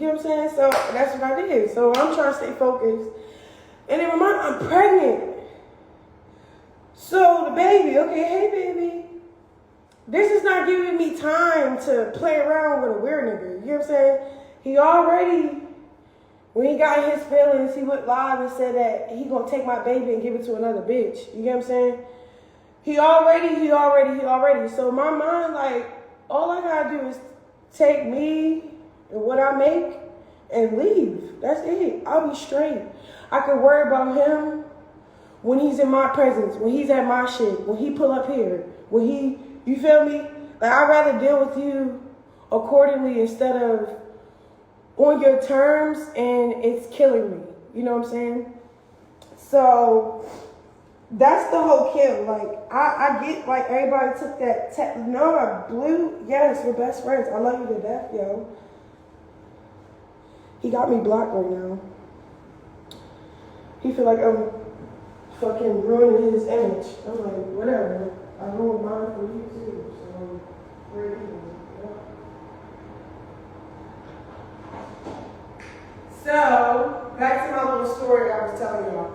get what I'm saying? So that's what I did. So I'm trying to stay focused. And then I'm pregnant. So the baby, okay, hey baby. This is not giving me time to play around with a weird nigga. You know what I'm saying? He already, when he got his feelings, he went live and said that he gonna take my baby and give it to another bitch. You get what I'm saying? He already. So my mind, like, all I gotta do is take me and what I make and leave. That's it. I'll be straight. I can worry about him when he's in my presence, when he's at my shit, when he pull up here, when he, you feel me? Like, I'd rather deal with you accordingly instead of on your terms and it's killing me. You know what I'm saying? So that's the whole kill. Like, I get, like, everybody took that no, Blue, yes, we're best friends. I love you to death, yo. He got me blocked right now. He feel like I'm fucking ruining his image. I'm like, whatever. I ruined mine for you too. So we're even. So back to my little story I was telling y'all.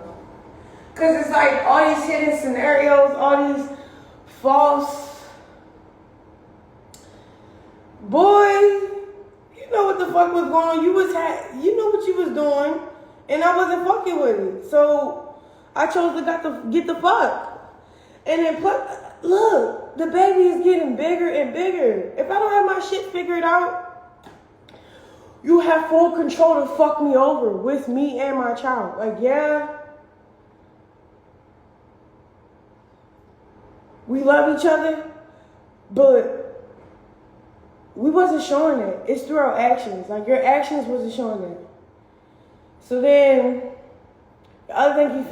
Cause it's like all these hidden scenarios, all these false. Boy, you know what the fuck was going on. You know what you was doing, and I wasn't fucking with it. So I chose to get the fuck. And then look, the baby is getting bigger and bigger. If I don't have my shit figured out, you have full control to fuck me over with me and my child. Like, yeah, we love each other, but we wasn't showing it. It's through our actions. Like, your actions wasn't showing it. So then, the other thing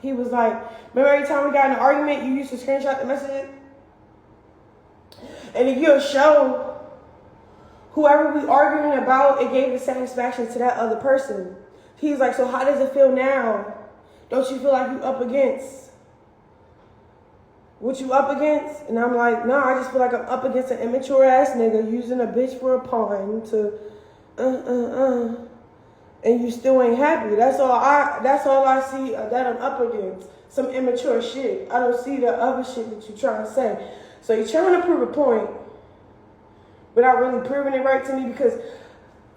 he was like, remember every time we got in an argument, you used to screenshot the messages? And if you'll show whoever we arguing about, it gave the satisfaction to that other person. He's like, so how does it feel now? Don't you feel like you up against what you up against? And I'm like, no, I just feel like I'm up against an immature ass nigga using a bitch for a pawn to and you still ain't happy. That's all I see that I'm up against. Some immature shit. I don't see the other shit that you're trying to say. So you're trying to prove a point without really proving it right to me, because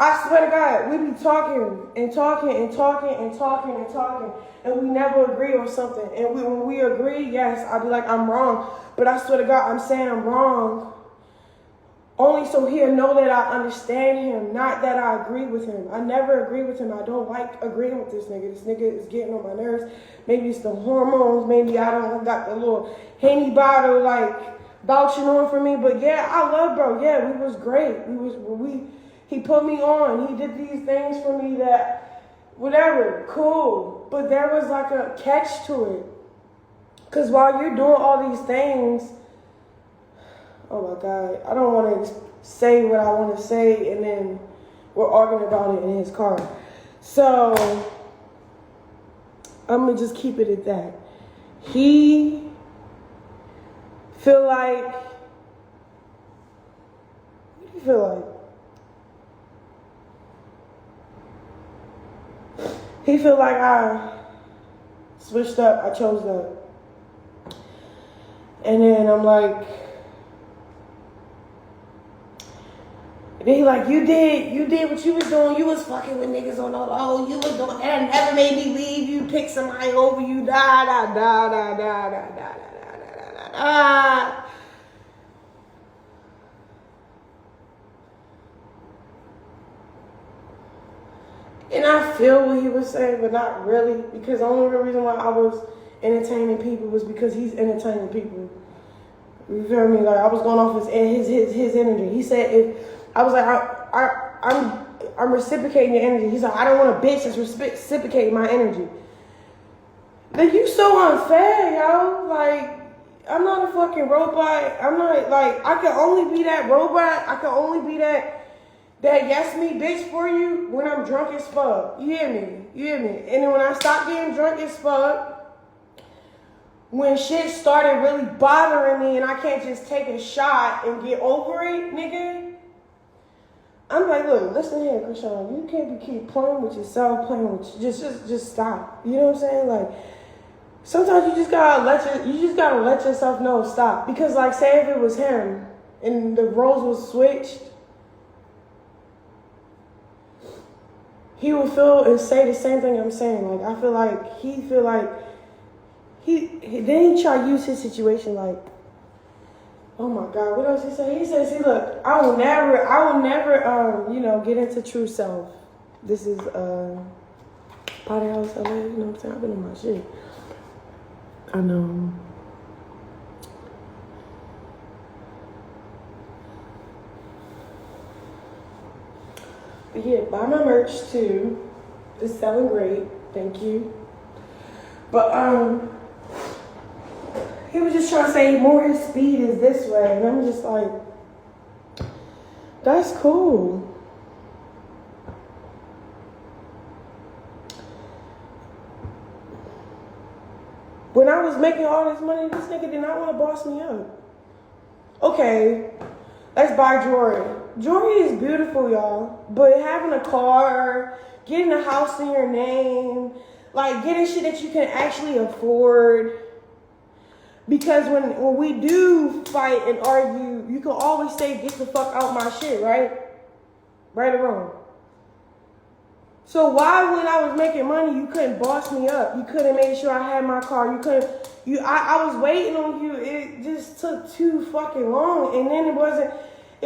I swear to God, we be talking and we never agree on something. And when we agree, yes, I'll be like, I'm wrong. But I swear to God, I'm saying I'm wrong only so he'll know that I understand him, not that I agree with him. I never agree with him. I don't like agreeing with this nigga. This nigga is getting on my nerves. Maybe it's the hormones. Maybe I don't got the little Henny bottle, like, vouching on for me. But yeah, I love bro. Yeah, we was great. He put me on. He did these things for me that, whatever, cool. But there was like a catch to it. Because while you're doing all these things, oh my God, I don't want to say what I want to say and then we're arguing about it in his car. So I'm going to just keep it at that. He feel like, what do you feel like? He feel like I switched up, I chose up. And then I'm like, and then he like, you did what you was doing. You was fucking with niggas on the low. You was doing that. Never made me leave. You pick somebody over you. And I feel what he was saying, but not really. Because the only real reason why I was entertaining people was because he's entertaining people. You feel me? Like, I was going off his energy. He said, I was like, I'm reciprocating your energy. He's like, I don't want a bitch that's reciprocating my energy. Like, you so unfair, yo. Like, I'm not a fucking robot. I'm not, like, I can only be that robot. I can only be that yes me bitch for you when I'm drunk as fuck. You hear me? And then when I stop getting drunk as fuck, when shit started really bothering me and I can't just take a shot and get over it, nigga, I'm like, look, listen here, Chrisean. You can't keep playing with yourself, playing with just stop. You know what I'm saying? Like, sometimes you just gotta let yourself know stop. Because like, say if it was him and the roles was switched, he would feel and say the same thing I'm saying. Like, I feel like he then he try to use his situation like, oh my God, what else he say? He says, see, look, I will never, get into true self. This is Potty House LA, you know what I'm saying? I've been in my shit. I know. But yeah, buy my merch too. It's selling great. Thank you. But he was just trying to say more his speed is this way. And I'm just like, that's cool. When I was making all this money, this nigga did not want to boss me up. Okay, let's buy jewelry. Jewelry is beautiful, y'all. But having a car, getting a house in your name, like getting shit that you can actually afford. Because when we do fight and argue, you can always say, get the fuck out my shit, right? Right or wrong? So why, when I was making money, you couldn't boss me up? You couldn't make sure I had my car. I was waiting on you. It just took too fucking long. And then it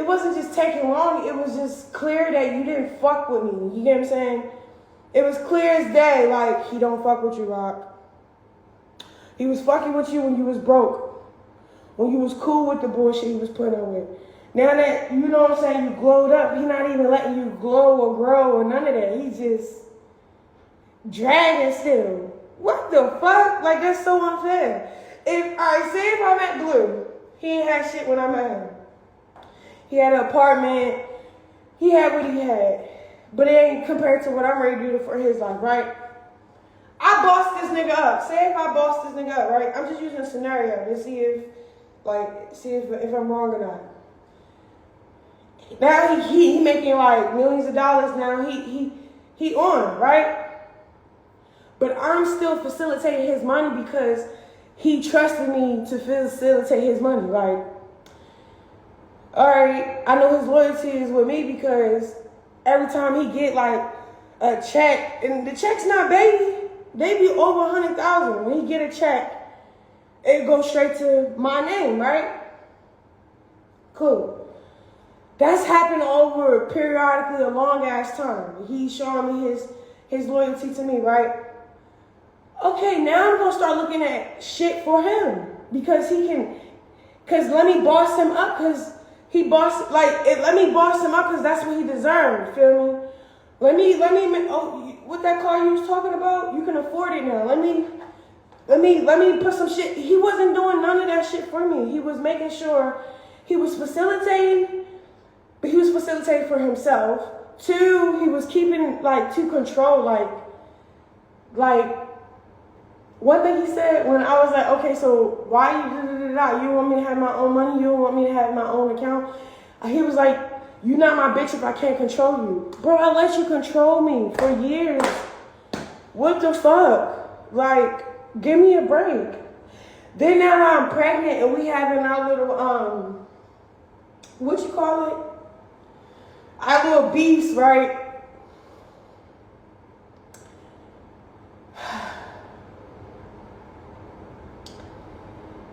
wasn't just taking long. It was just clear that you didn't fuck with me. You get what I'm saying? It was clear as day, like, he don't fuck with you, Rock. He was fucking with you when you was broke. When you was cool with the bullshit he was putting up with. Now that, you know what I'm saying, you glowed up, he not even letting you glow or grow or none of that. He's just dragging still. What the fuck? Like, that's so unfair. Say if I met Blue, he ain't had shit when I met him. He had an apartment. He had what he had. But it ain't compared to what I'm ready to do for his life, right? I bossed this nigga up. Say if I bossed this nigga up, right? I'm just using a scenario to see if I'm wrong or not. Now he making like millions of dollars now. He on, right? But I'm still facilitating his money because he trusted me to facilitate his money. Like, all right, I know his loyalty is with me because every time he get like a check, and the check's not baby, they be over 100,000. When he get a check, it goes straight to my name, right? Cool. That's happened over periodically a long ass time. He's showing me his loyalty to me, right? Okay, now I'm gonna start looking at shit for him because let me boss him up because let me boss him up because that's what he deserved. Feel me? Let me. What that car you was talking about? You can afford it now. Let me put some shit. He wasn't doing none of that shit for me. He was making sure he was facilitating, but he was facilitating for himself. Two, he was keeping to control, one thing he said when I was like, okay, so why you want me to have my own money? You don't want me to have my own account? He was like, you're not my bitch if I can't control you. Bro, I let you control me for years. What the fuck? Like, give me a break. Then now I'm pregnant and we having our little, what you call it? Our little beefs, right?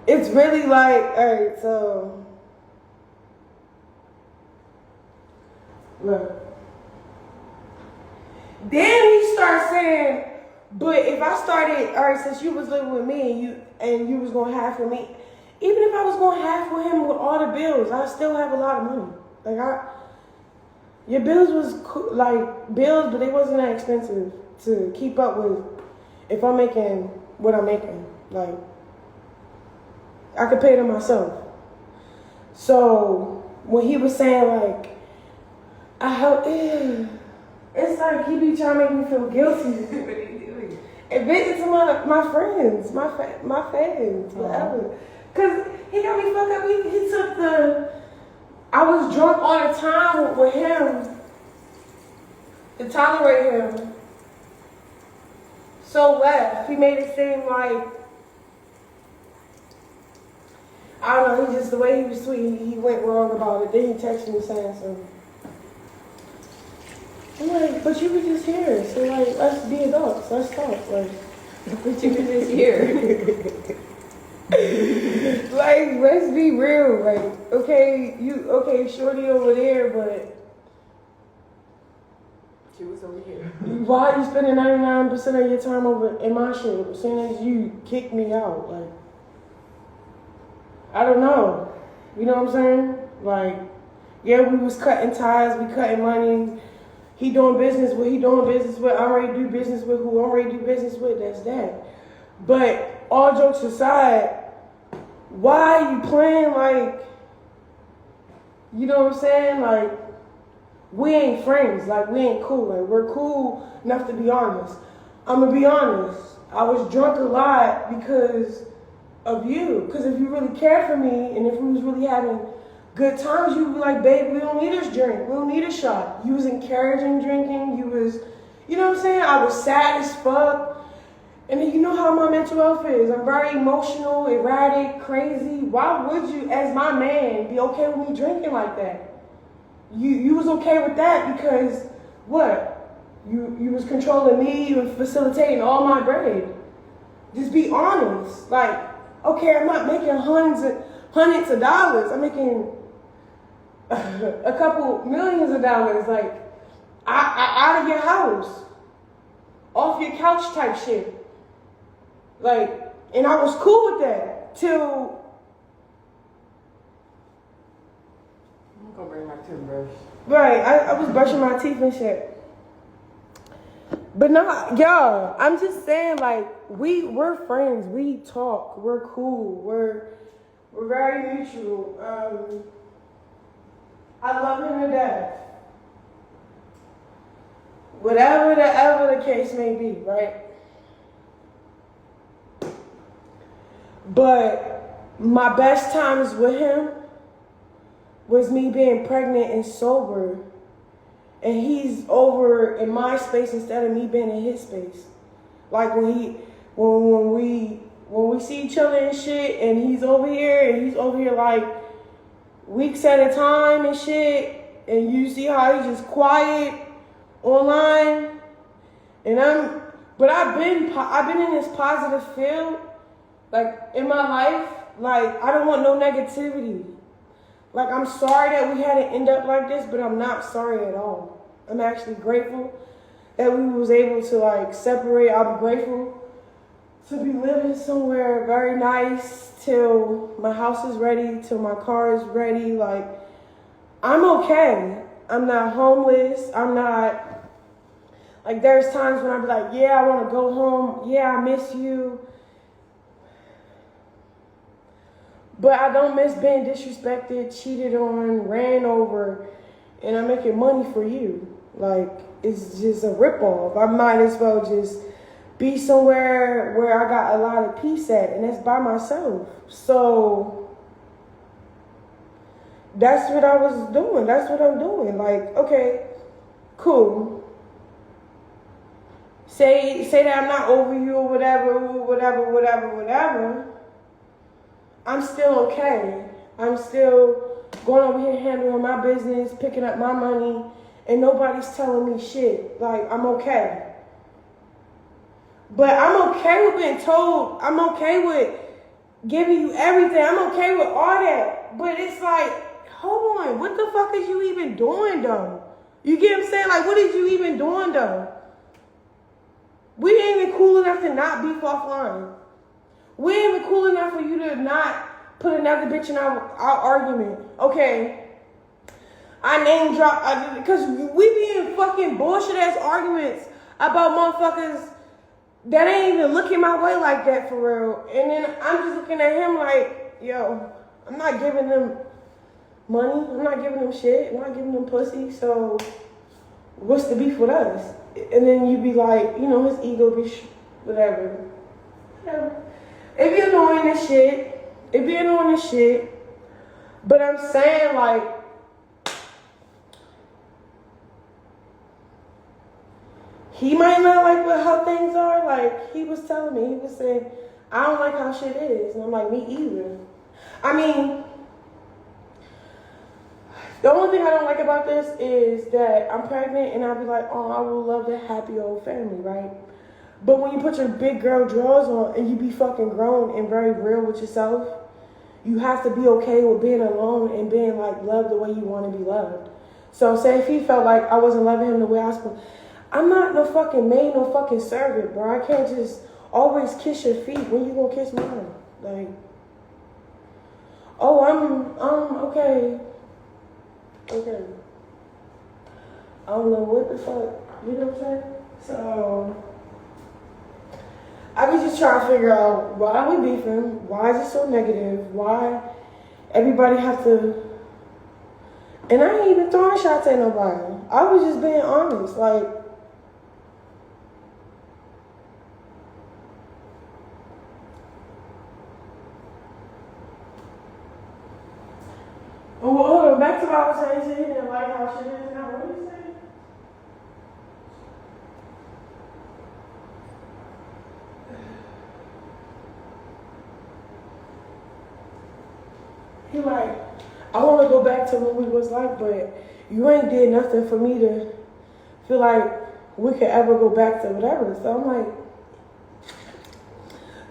It's really like, all right, so, look. Then he starts saying, but if I started, all right, since you was living with me and you was going to have for me, even if I was going to have for him with all the bills, I still have a lot of money. Your bills was bills, but they wasn't that expensive to keep up with if I'm making what I'm making. Like, I could pay them myself. So when he was saying I help, it's like he be trying to make me feel guilty. And visit to my friends, my fans, whatever. Cause he got me fucked up. He took I was drunk all the time with him, to tolerate him so left. He made it seem like, I don't know, he just, the way he was sweet, he went wrong about it. Then he texted me saying something. I'm like, but you were just here, so like, let's be adults, let's talk, like. But you were just here. Like, let's be real, like, okay, shorty over there, but. She was over here. Why are you spending 99% of your time over in my shit, as soon as you kick me out, like. I don't know. You know what I'm saying? Like, yeah, we was cutting ties, we cutting money. He doing business with, he doing business with, I'm ready to do business with who I'm ready to do business with, that's that. But all jokes aside, why are you playing like, you know what I'm saying? Like, we ain't friends, like we ain't cool. Like, we're cool enough to be honest. I'm gonna be honest. I was drunk a lot because of you. Because if you really cared for me and if we was really having good times, you would be like, babe, we don't need this drink. We don't need a shot. You was encouraging drinking. You was, you know what I'm saying? I was sad as fuck. And then you know how my mental health is. I'm very emotional, erratic, crazy. Why would you, as my man, be okay with me drinking like that? You was okay with that because what? You was controlling me. You was facilitating all my bread. Just be honest. Like, okay, I'm not making hundreds of dollars. I'm making a couple millions of dollars. Like, out of your house, off your couch type shit. Like, and I was cool with that till. I'm gonna bring my toothbrush. Right, I was brushing my teeth and shit. But no, y'all, I'm just saying, like, we're friends. We talk. We're cool. We're very mutual. I love him to death. Whatever the case may be, right? But my best times with him was me being pregnant and sober. And he's over in my space instead of me being in his space. Like when we see each other and shit, and he's over here like weeks at a time and shit, and you see how he's just quiet online. And I've been in this positive field, like in my life. Like, I don't want no negativity. Like, I'm sorry that we had to end up like this, but I'm not sorry at all. I'm actually grateful that we was able to, like, separate. I'm grateful to be living somewhere very nice till my house is ready, till my car is ready. Like, I'm okay. I'm not homeless. I'm not, like, there's times when I be like, yeah, I want to go home. Yeah, I miss you. But I don't miss being disrespected, cheated on, ran over, and I'm making money for you. Like, it's just a ripoff. I might as well just be somewhere where I got a lot of peace at, and that's by myself. So that's what I was doing. That's what I'm doing. Like, okay, cool. Say that I'm not over you or whatever. I'm still okay. I'm still going over here handling my business, picking up my money, and nobody's telling me shit. Like, I'm okay. But I'm okay with being told. I'm okay with giving you everything. I'm okay with all that. But it's like, hold on. What the fuck is you even doing, though? You get what I'm saying? Like, what is you even doing, though? We ain't even cool enough to not beef offline. We ain't even cool enough for you to not put another bitch in our argument. Okay. I name drop, because we be in fucking bullshit ass arguments about motherfuckers that ain't even looking my way like that for real. And then I'm just looking at him like, yo, I'm not giving them money. I'm not giving them shit. I'm not giving them pussy. So what's the beef with us? And then you be like, you know, his ego be whatever. It be annoying as shit. But I'm saying, like, he might not like how things are. Like, he was telling me, he was saying, I don't like how shit is. And I'm like, me either. I mean, the only thing I don't like about this is that I'm pregnant and I'll be like, oh, I would love that happy old family, right? But when you put your big girl drawers on and you be fucking grown and very real with yourself, you have to be okay with being alone and being like loved the way you want to be loved. So say if he felt like I wasn't loving him the way I was supposed, I'm not no fucking maid, no fucking servant, bro. I can't just always kiss your feet. When you gonna kiss mine? Like, oh, I'm okay. Okay. I don't know what the fuck, you know what I'm saying? So, I was just trying to figure out why we beefing, why is it so negative, why everybody have to, and I ain't even throwing shots at nobody. I was just being honest, like, oh, hold on, back to what I was saying, so he didn't like how shit is now. What did you say? He like, I want to go back to what we was like, but you ain't did nothing for me to feel like we could ever go back to whatever. So I'm like,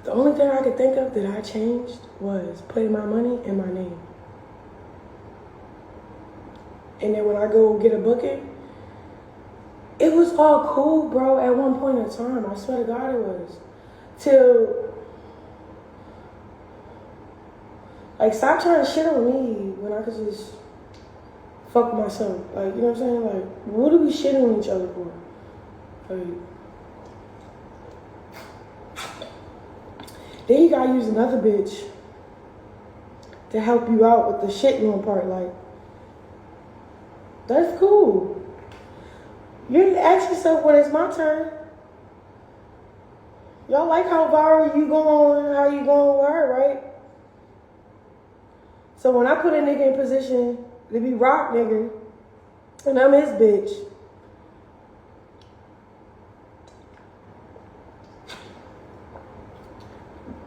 the only thing I could think of that I changed was putting my money in my name. And then when I go get a booking, it was all cool, bro, at one point in time. I swear to God it was. Till, like, stop trying to shit on me when I could just fuck myself. Like, you know what I'm saying? Like, what are we shitting on each other for? Like, then you gotta use another bitch to help you out with the shitting on part. Like, that's cool. You ask yourself when it's my turn. Y'all like how viral you going, how you going with her, right? So when I put a nigga in position to be rock nigga, and I'm his bitch,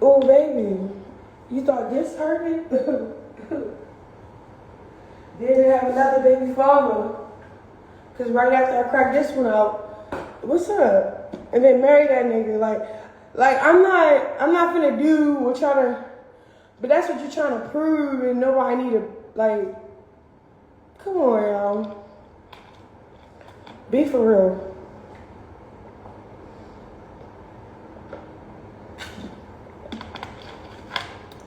oh baby, you thought this hurt me? Didn't have another baby father. Cause right after I cracked this one out, what's up? And then marry that nigga. Like I'm not finna do what y'all to, but that's what you're trying to prove and nobody need to, like, come on, y'all. Be for real.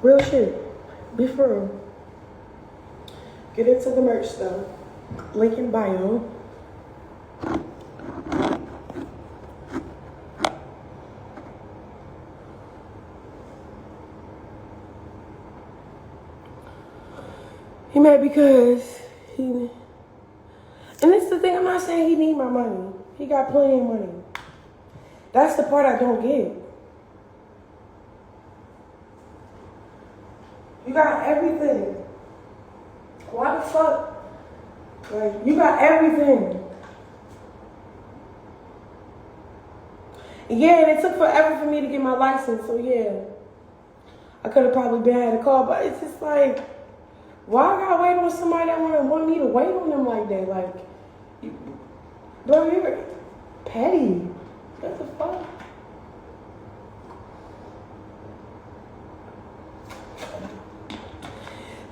Real shit. Be for real. Get into the merch stuff. Link in bio. He mad because he, and it's the thing, I'm not saying he need my money. He got plenty of money. That's the part I don't get. You got everything. Why the fuck? Like, you got everything. Yeah, and it took forever for me to get my license, so yeah. I could have probably been had a call, but it's just like, why I gotta wait on somebody that want me to wait on them like that? Like, bro, you're petty. What the fuck?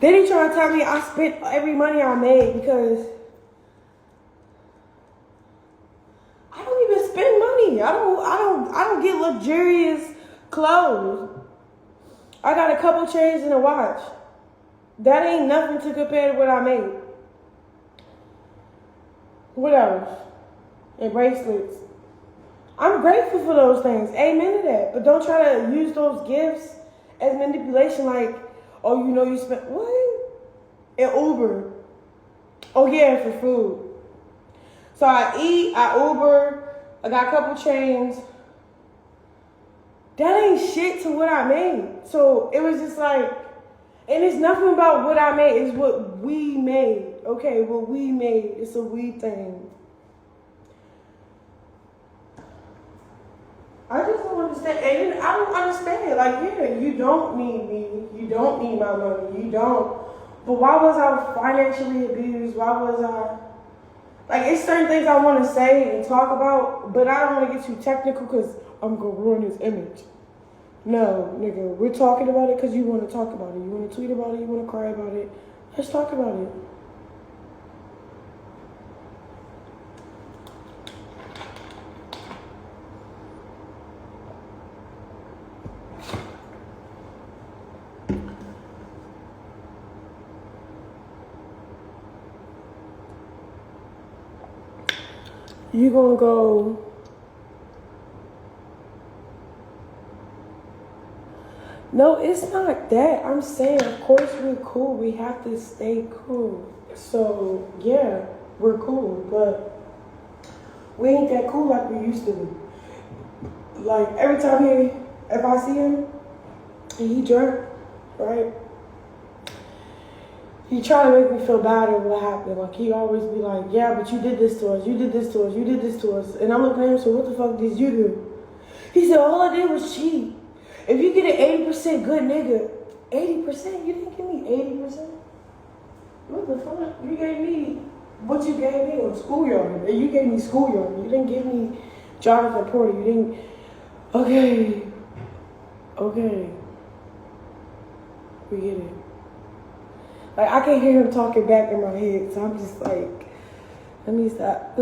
Then he trying to tell me I spent every money I made because I don't even spend money. I don't get luxurious clothes. I got a couple chains and a watch. That ain't nothing to compare to what I made. What else? And bracelets. I'm grateful for those things. Amen to that. But don't try to use those gifts as manipulation like, oh, you know you spent, what? And Uber. Oh yeah, for food. So I eat, I Uber, I got a couple chains. That ain't shit to what I made. So it was just like, and it's nothing about what I made, it's what we made. Okay, what we made, it's a we thing. don't understand. And I don't understand. Like, yeah, you don't need me. You don't need my money. You don't. But why was I financially abused? Why was I... Like, it's certain things I want to say and talk about, but I don't want to get too technical because I'm going to ruin his image. No, nigga, we're talking about it because you want to talk about it. You want to tweet about it. You want to cry about it. Let's talk about it. You gonna go... No, it's not that. I'm saying, of course we're cool. We have to stay cool. So, yeah, we're cool. But we ain't that cool like we used to be. Like, every time if I see him, and he drunk, right? He try to make me feel bad over what happened. Like, he always be like, yeah, but you did this to us. You did this to us. You did this to us. And I'm looking at him, so what the fuck did you do? He said, all I did was cheat. If you get an 80% good nigga, 80%? You didn't give me 80%? What the fuck? You gave me what you gave me on schoolyard. You gave me schoolyard. You didn't give me Jonathan Porter. You didn't... Okay. We get it. Like, I can hear him talking back in my head, so I'm just like, let me stop.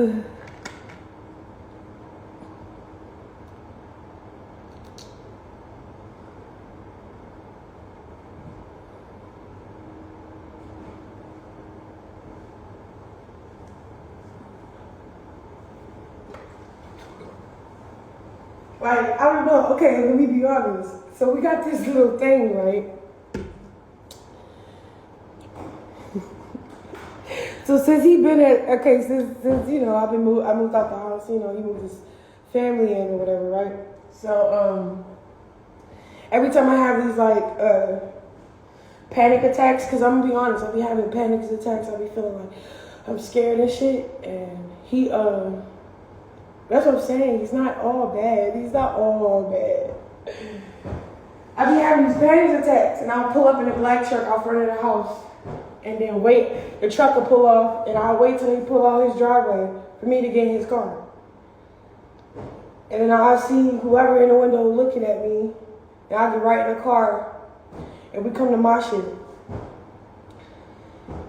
Like, I don't know. Okay, let me be honest. So we got this little thing, right? So since he been since you know, I moved out the house, you know, he moved his family in or whatever, right? So, every time I have these like, panic attacks, cause I'm gonna be honest, I'll be having panic attacks, I'll be feeling like I'm scared and shit, and he, that's what I'm saying, he's not all bad, I be having these panic attacks, and I'll pull up in a black truck out front of the house, and then wait, the truck will pull off, and I'll wait till he pull out his driveway for me to get in his car. And then I'll see whoever in the window looking at me, and I'll get right in the car, and we come to my shit.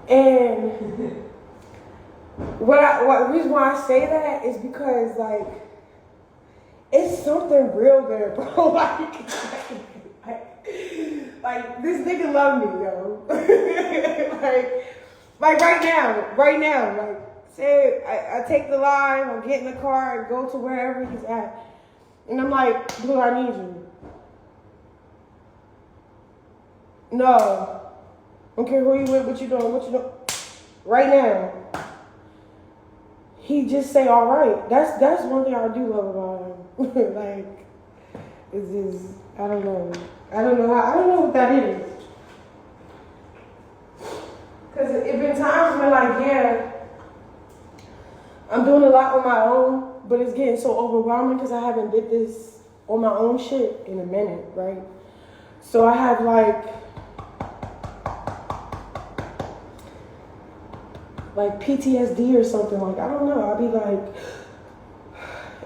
And the reason why I say that is because, like, it's something real there, bro. Like, this nigga love me, yo. like right now, like, say I take the line, I get in the car, and go to wherever he's at, and I'm like, Blue, I need you. No, don't care who you with, what you doing, right now. He just say, all right. That's one thing I do love about him. Like, it's just, I don't know what that is. Cause it been times when, like, yeah, I'm doing a lot on my own, but it's getting so overwhelming because I haven't did this on my own shit in a minute, right? So I have like PTSD or something, like, I don't know, I'll be like,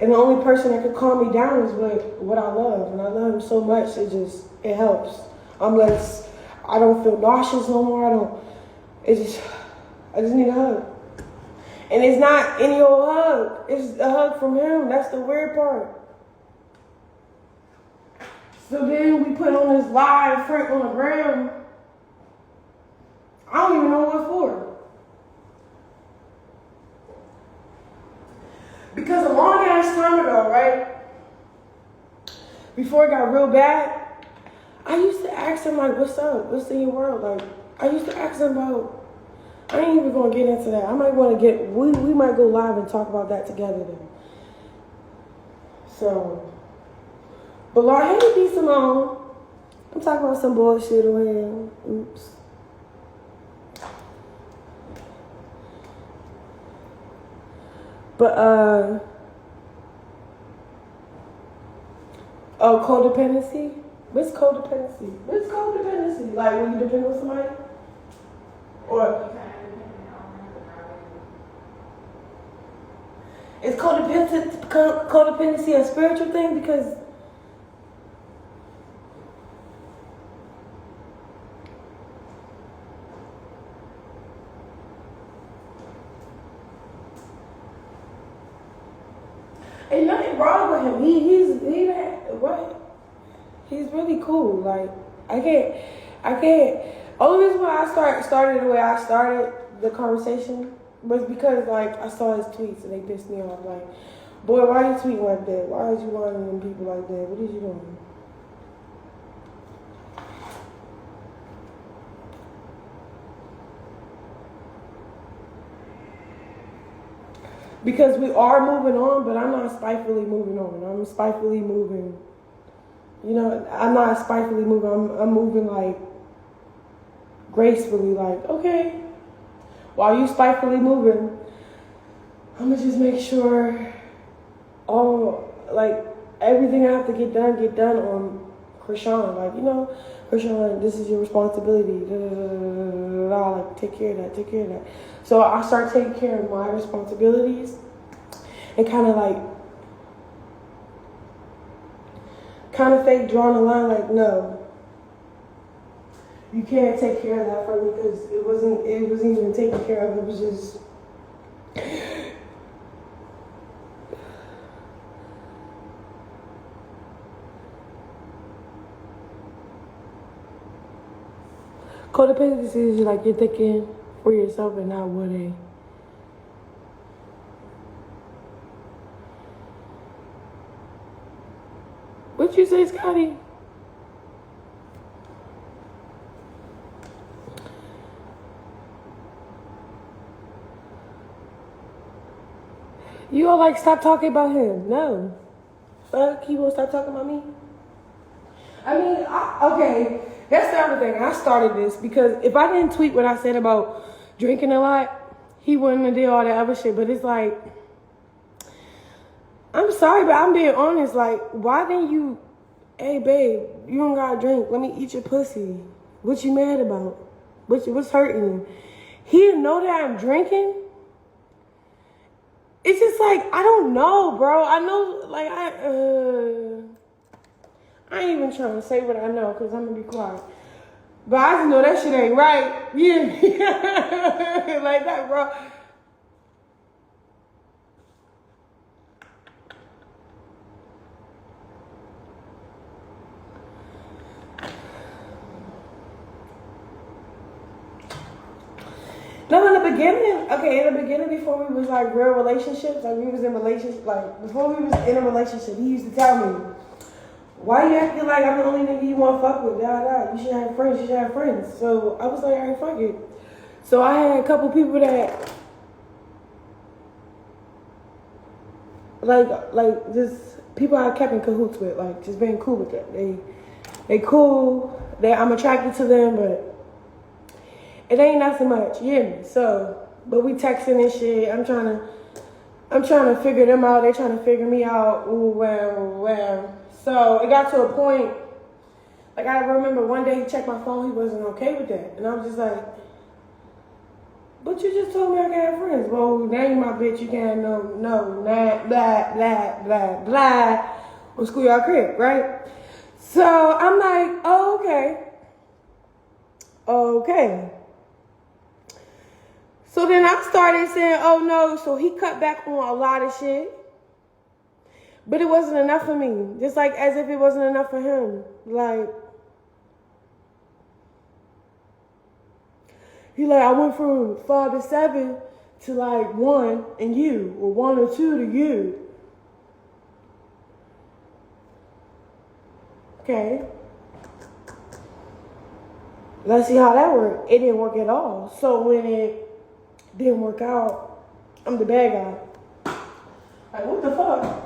and the only person that could calm me down is what I love, and I love him so much, it helps. I don't feel nauseous no more, I just need a hug. And it's not any old hug, it's a hug from him, that's the weird part. So then we put on this live front on the ground, I don't even know what for. Because a long ass time ago, right, before it got real bad, I used to ask him, like, what's up? What's in your world? Like, I used to ask him about, I ain't even gonna get into that. I might wanna we might go live and talk about that together then. So, but Lord, hey, be Simone. I'm talking about some bullshit over here. Oops. But, Oh, codependency? What's codependency? What's codependency? Like when you depend on somebody? Or is codependency a spiritual thing? Because ain't nothing wrong with him. He's really cool. Like I can't. Only reason why I started the way I started the conversation was because like I saw his tweets and they pissed me off. Like, boy, why you tweeting like that? Why is you lying on people like that? What is you doing? Because we are moving on, but I'm not spitefully moving on. I'm spitefully moving. You know, I'm not spitefully moving. I'm moving like gracefully. Like, okay, while you spitefully moving, I'm gonna just make sure everything I have to get done on Chrisean. Like, you know, Chrisean, this is your responsibility. Like, take care of that. So I start taking care of my responsibilities and kind of fake drawing a line like, no, you can't take care of that for me because it wasn't even taken care of. It was just codependency is like you're thinking for yourself and not what a what you say, Scotty? You all like stop talking about him. No. Fuck, he won't stop talking about me. I mean, okay, that's the other thing. I started this because if I didn't tweet what I said about drinking a lot, he wouldn't have did all that other shit. But it's like, I'm sorry, but I'm being honest. Like, why didn't you, hey, babe, you don't gotta drink. Let me eat your pussy. What you mad about? What's hurting you? He didn't know that I'm drinking? It's just like, I don't know, bro. I know, like, I ain't even trying to say what I know because I'm going to be quiet. But I just know that shit ain't right. Yeah. Like that, bro. No, in the beginning, before we was like real relationships, like we was in relationships, like before we was in a relationship, he used to tell me, why you acting like I'm the only nigga you want to fuck with? You should have friends. So I was like, all right, fuck it. So I had a couple people that, like just people I kept in cahoots with, like just being cool with them. They cool. I'm attracted to them, but it ain't nothing much, you hear me? So, but we texting and shit. I'm trying to figure them out. They trying to figure me out. Ooh, well. So it got to a point, like I remember one day he checked my phone. He wasn't okay with that, and I was just like, but you just told me I can't have friends. Well, now you my bitch. You can't no, blah, blah, blah. On schoolyard crib, right? So I'm like, oh, okay. So then I started saying, oh no, so he cut back on a lot of shit. But it wasn't enough for me. Just like as if it wasn't enough for him. Like, he like, I went from 5 to 7 to like 1 and you, or 1 or 2 to you. Okay. Let's see how that worked. It didn't work at all. So when it didn't work out, I'm the bad guy. Like, what the fuck?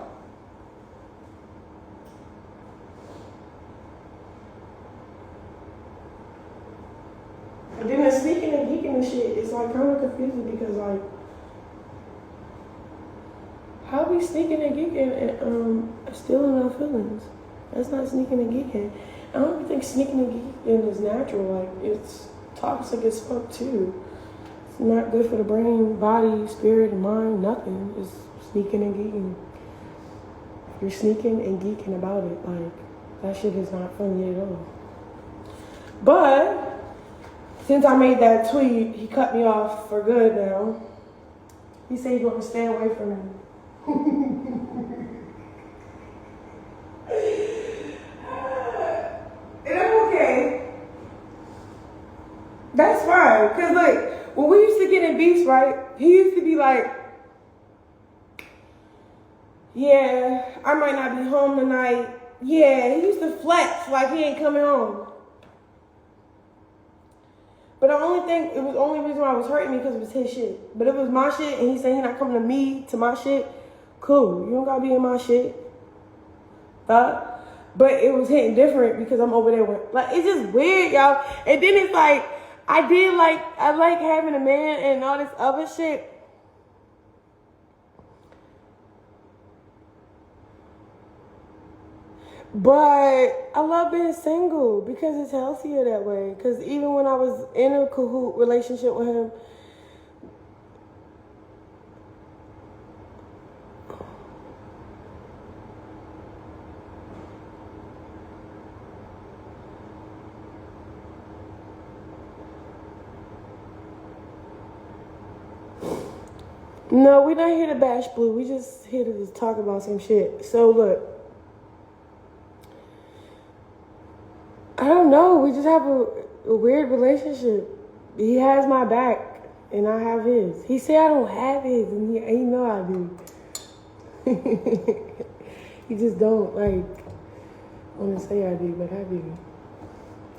And then the sneaking and geeking and shit, it's like kind of confusing because like, how we sneaking and geeking and stealing our feelings? That's not sneaking and geeking. I don't even think sneaking and geeking is natural. Like, it's toxic as fuck too. It's not good for the brain, body, spirit, and mind, nothing. It's sneaking and geeking. You're sneaking and geeking about it. Like, that shit is not funny at all. But since I made that tweet, he cut me off for good now. He said he's going to stay away from me. And I'm okay. That's fine. Because, like, when we used to get in beefs, right, he used to be like, yeah, I might not be home tonight. Yeah, he used to flex like he ain't coming home. But the only reason why it was hurting me because it was his shit. But if it was my shit and he said he not coming to me, to my shit, cool. You don't gotta be in my shit. But it was hitting different because I'm over there with, like, it's just weird, y'all. And then it's like, I like having a man and all this other shit. But I love being single because it's healthier that way. Because even when I was in a cahoot relationship with him, no, we're not here to bash Blue. We just here to just talk about some shit. So look. I don't know. We just have a weird relationship. He has my back, and I have his. He said I don't have his, and he know I do. He just don't, like, want to say I do, but I do.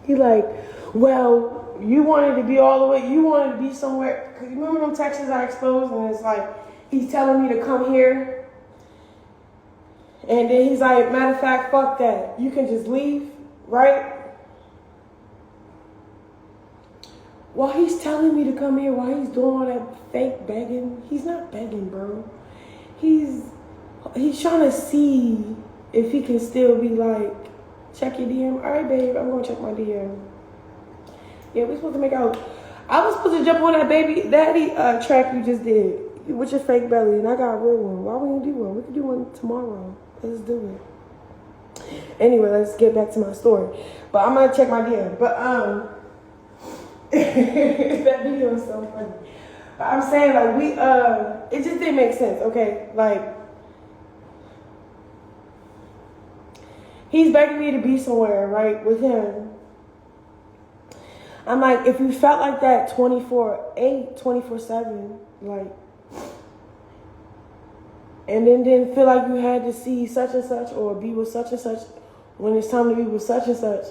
He like, well, you wanted to be all the way, you wanted to be somewhere. Cause you remember them texts I exposed, and it's like, he's telling me to come here. And then he's like, matter of fact, fuck that. You can just leave, right? While he's telling me to come here, while he's doing all that fake begging, he's not begging, bro. He's trying to see if he can still be like, check your DM. All right, babe, I'm gonna check my DM. Yeah, we're supposed to make out. I was supposed to jump on that baby daddy track you just did with your fake belly, and I got a real one. Why wouldn't you do one? We could do one tomorrow. Let's do it. Anyway, let's get back to my story. But I'm gonna check my DM. But that video is so funny. But I'm saying, like, it just didn't make sense, okay? Like, he's begging me to be somewhere, right, with him. I'm like, if you felt like that 24/8, 24/7, like, and then didn't feel like you had to see such and such or be with such and such when it's time to be with such and such,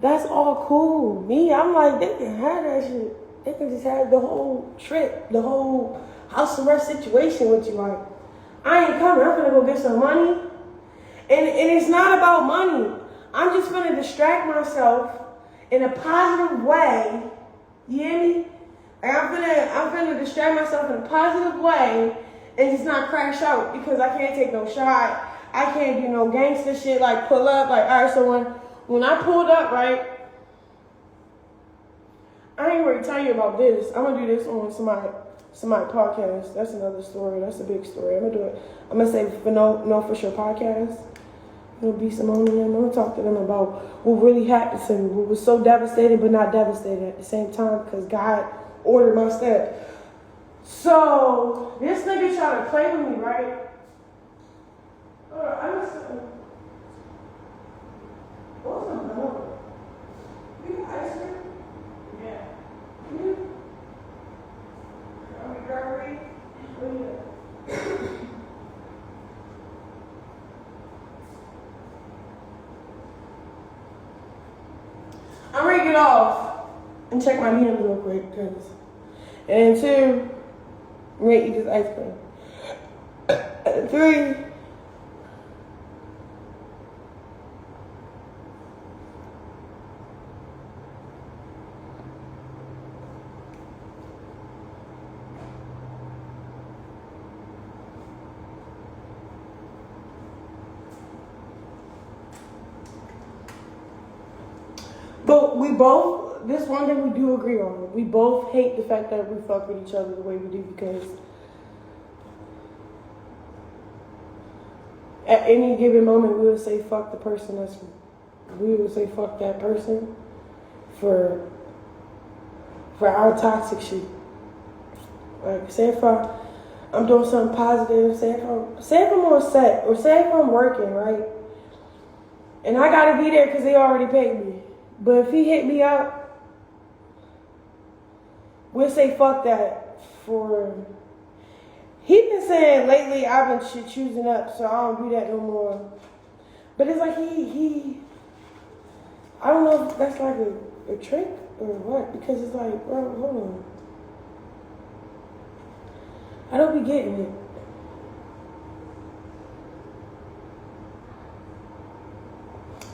that's all cool. Me, I'm like, they can have that shit. They can just have the whole trip, the whole house arrest situation with you. Like, I ain't coming. I'm gonna go get some money. And it's not about money. I'm just gonna distract myself in a positive way. You hear me? Like, I'm gonna distract myself in a positive way and just not crash out because I can't take no shot. I can't do no gangster shit like pull up. Like, all right, so when I pulled up, right, I ain't ready to tell you about this. I'm gonna do this on somebody podcast. That's another story. That's a big story. I'm gonna do it. I'm gonna say for no for sure podcast. It'll be Simone and I'm gonna talk to them about what really happened to me. What was so devastating but not devastating at the same time because God ordered my steps. So this nigga tried to play with me, right? I'm just what's up, no? You got ice cream? Yeah. Are we graduating? I'm ready to get off and check my DMs real quick, and 2, I'm ready to eat this ice cream. 3, But we both, this one thing we do agree on. We both hate the fact that we fuck with each other the way we do because at any given moment we would say fuck the person we would say fuck that person for our toxic shit. Like say if I'm doing something positive, say if I'm on set or say if I'm working, right? And I gotta be there because they already paid me. But if he hit me up, we'll say fuck that for... He been saying lately I've been choosing up, so I don't do that no more. But it's like he I don't know if that's like a trick or what, because it's like, bro, hold on. I don't be getting it.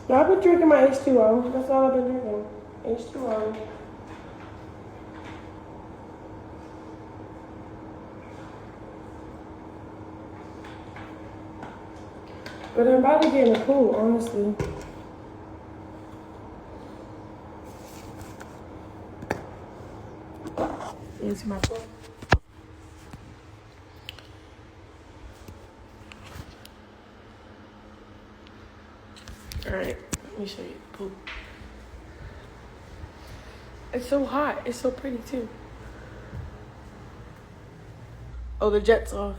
No, I've been drinking my H2O. That's all I've been drinking. H2O. But I'm about to get in the pool, honestly. Into my pool. Alright, let me show you the pool. It's so hot. It's so pretty too. Oh, the jet's off.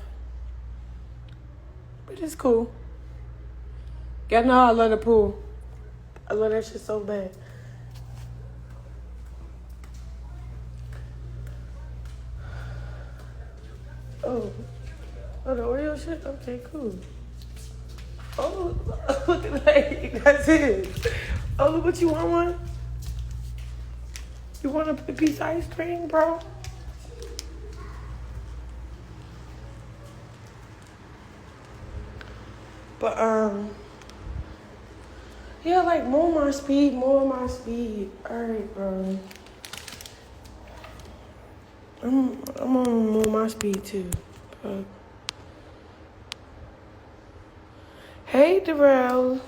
But it's cool. Y'all know I love the pool. I love that shit so bad. Oh, the Oreo shit? Okay, cool. Oh, look at that. That's it. Oh, look what you want one? You want a piece of ice cream, bro? But, yeah, like, more my speed. Alright, bro. I'm on more my speed, too. But... Hey, Darrell.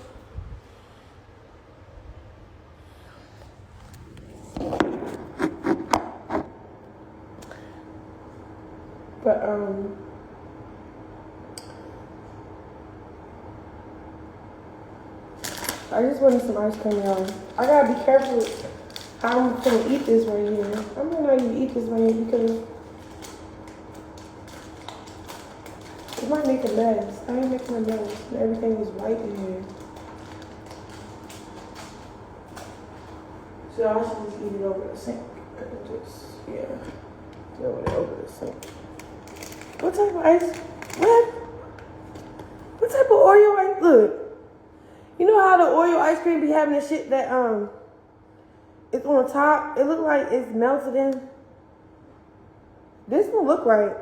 But, I just wanted some ice cream, y'all. I gotta be careful how I'm gonna eat this right here. I'm gonna not even eat this right here because it might make a mess. I ain't making a mess. Everything is white in here. So I should just eat it over the sink. Throw it over the sink. What type of ice? What type of Oreo ice? Look. You know how the Oreo ice cream be having this shit that, it's on top? It look like it's melted in. This don't look right.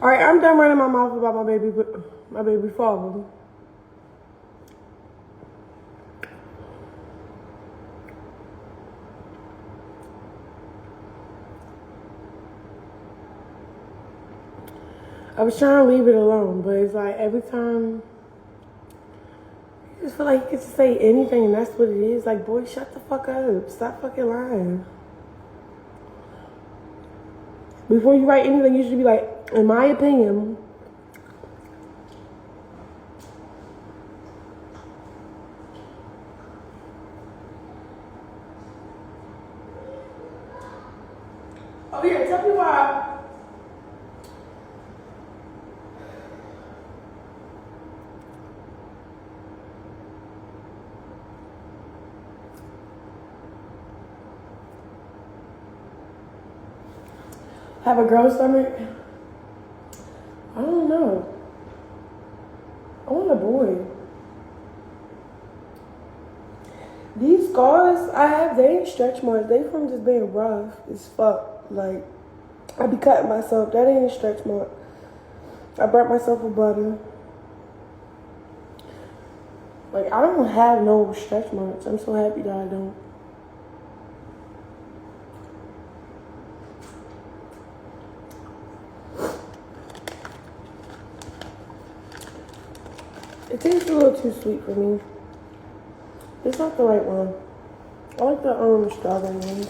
All right, I'm done running my mouth about my baby father. I was trying to leave it alone, but it's like every time, you just feel like you get to say anything, and that's what it is. Like, boy, shut the fuck up. Stop fucking lying. Before you write anything, you should be like, in my opinion. Oh yeah, tell me why. Have a girl stomach? I don't know. I want a boy. These scars I have, they ain't stretch marks. They from just being rough as fuck. Like, I be cutting myself. That ain't a stretch mark. I burnt myself with butter. Like, I don't have no stretch marks. I'm so happy that I don't. It tastes a little too sweet for me. It's not the right one. I like the strawberry ones.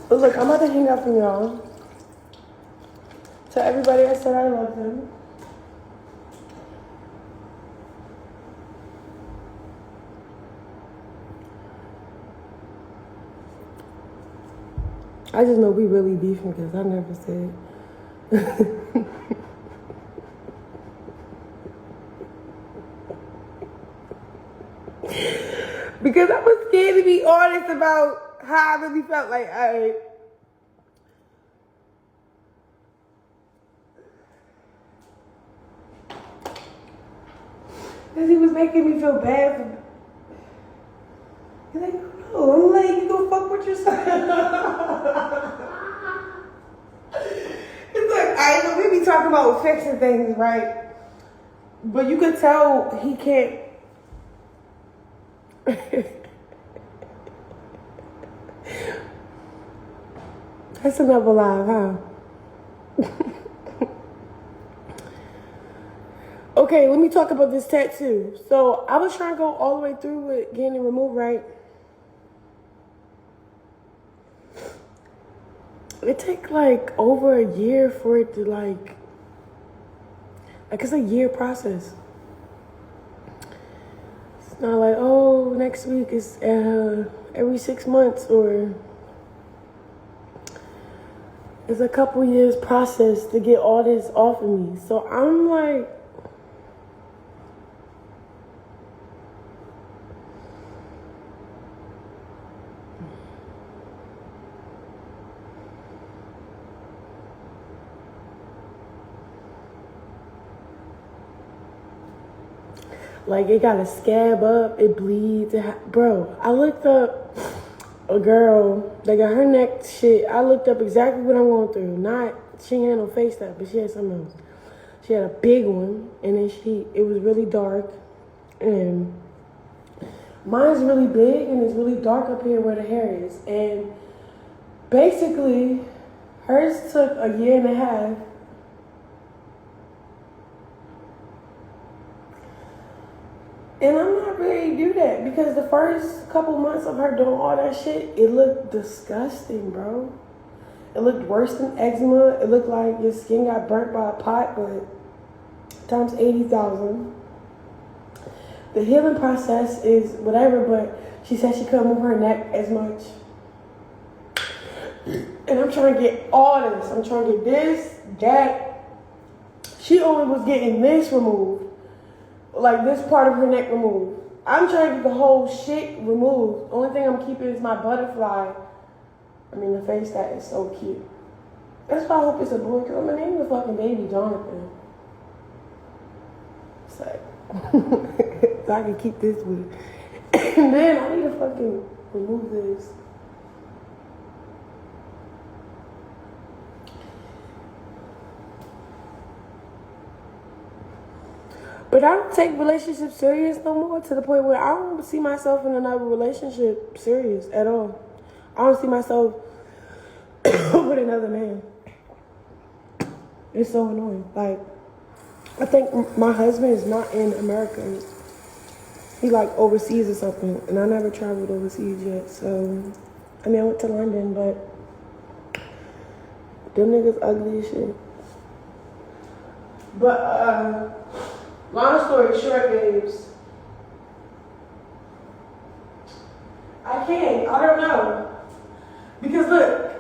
But look, I'm about to hang up from y'all. To everybody I said I love them. I just know we really beefing because I never said. Because I was scared to be honest about how I really felt. Like, because he was making me feel bad for. He's like, no, I'm like, you go fuck with yourself. It's like, I know we be talking about fixing things, right? But you could tell he can't. That's another live, huh? Okay, let me talk about this tattoo. So I was trying to go all the way through with getting it removed, right? It take like over a year for it to like it's a year process. It's not like, oh, next week is every 6 months, or it's a couple years process to get all this off of me. So I'm like, it got a scab up, it bleeds. Bro, I looked up a girl that got her neck shit. I looked up exactly what I'm going through. She ain't had no face that, but she had something else. She had a big one, and then it was really dark. And mine's really big, and it's really dark up here where the hair is. And basically, hers took a year and a half. And I'm not ready to do that because the first couple months of her doing all that shit, it looked disgusting, bro. It looked worse than eczema. It looked like your skin got burnt by a pot, but times 80,000. The healing process is whatever, but she said she couldn't move her neck as much. And I'm trying to get all this. I'm trying to get this, that. She only was getting this removed. Like this part of her neck removed. I'm trying to get the whole shit removed. Only thing I'm keeping is my butterfly. I mean, the face that is so cute. That's why I hope it's a boy, because I'm going to name the fucking baby Jonathan. It's like, so I can keep this with. And then I need to fucking remove this. But I don't take relationships serious no more, to the point where I don't see myself in another relationship serious at all. I don't see myself with another man. It's so annoying. Like, I think my husband is not in America. He like overseas or something, and I never traveled overseas yet. So, I mean, I went to London, but them niggas ugly as shit. But, long story short, babes, I don't know. Because look,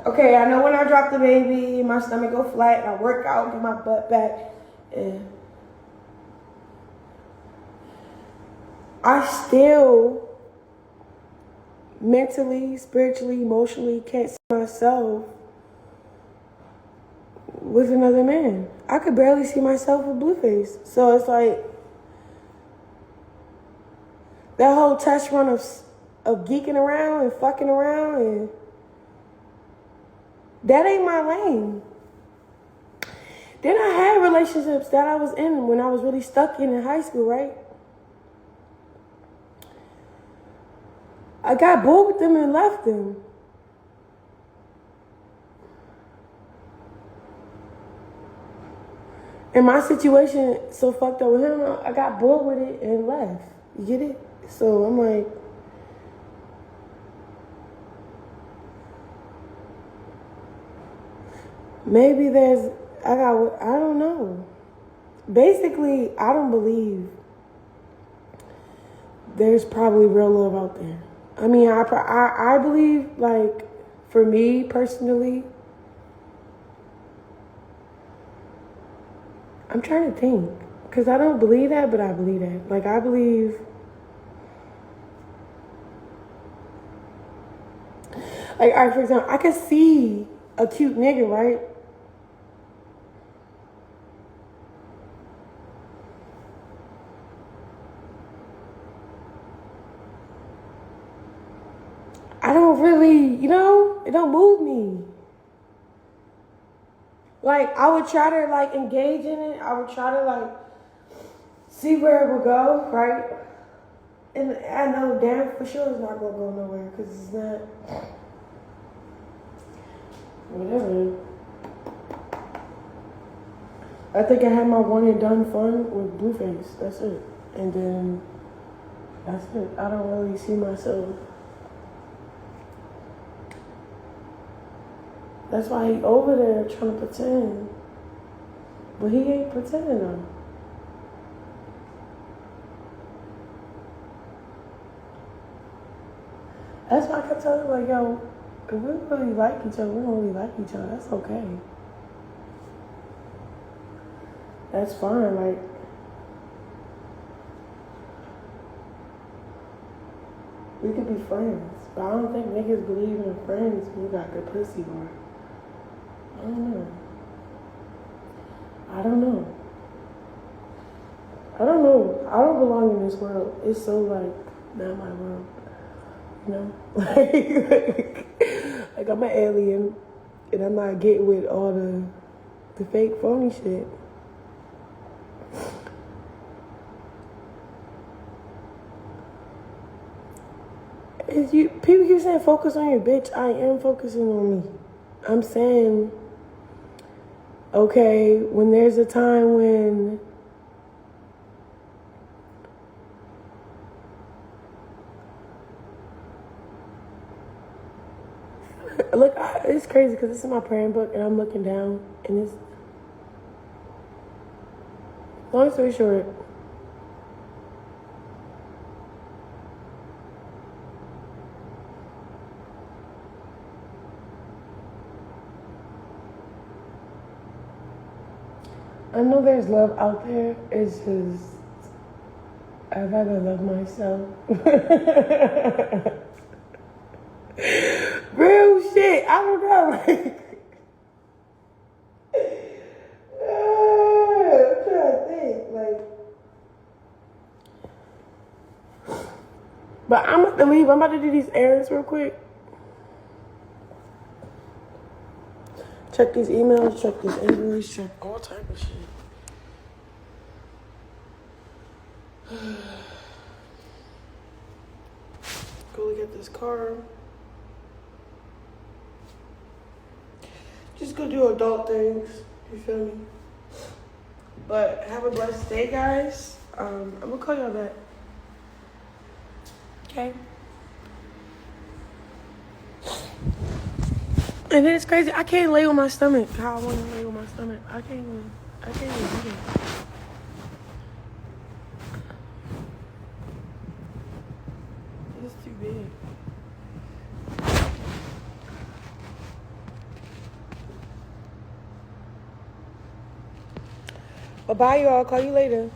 okay, I know when I drop the baby, my stomach go flat, and I work out, get my butt back, and I still mentally, spiritually, emotionally can't see myself with another man. I could barely see myself with Blueface. So it's like that whole test run of of geeking around and fucking around, and that ain't my lane. Then I had relationships that I was in when I was really stuck in high school, right? I got bored with them and left them. And my situation so fucked up with him, I got bored with it and left. You get it? So I'm like, maybe I don't know. Basically, I don't believe there's probably real love out there. I mean, I believe, like, for me personally, I'm trying to think. Because I don't believe that, but I believe that. Like, I believe, like, all right, for example, I could see a cute nigga, right? I don't really, it don't move me. Like, I would try to, like, engage in it. I would try to, like, see where it would go, right? And I know damn for sure it's not going to go nowhere because it's not, whatever. I think I had my one and done fun with Blueface. That's it. And then, that's it. I don't really see myself. That's why he over there trying to pretend. But he ain't pretending though. That's why I kept telling him, like, yo, if we really like each other, we don't really like each other. That's okay. That's fine. Like, we could be friends. But I don't think niggas believe in friends when you got good pussy, or I don't know. I don't know. I don't belong in this world. It's so, like, not my world. You know? Like I'm an alien, and I'm not getting with all the fake phony shit. People keep saying focus on your bitch. I am focusing on me. I'm saying, okay, when there's a time when look, it's crazy because this is my praying book and I'm looking down and it's, long story short, I know there's love out there. It's just, I'd rather love myself. Real shit. I don't know. Like, I'm trying to think. Like, but I'm about to leave. I'm about to do these errands real quick. Check these emails, check these invoices, check all type of shit. Go look at this car. Just go do adult things. You feel me? But have a blessed day, guys. I'm gonna call y'all back. Okay? And then it's crazy. I can't lay on my stomach how I want to lay on my stomach. I can't even do it. It's too big. Bye, y'all. Call you later.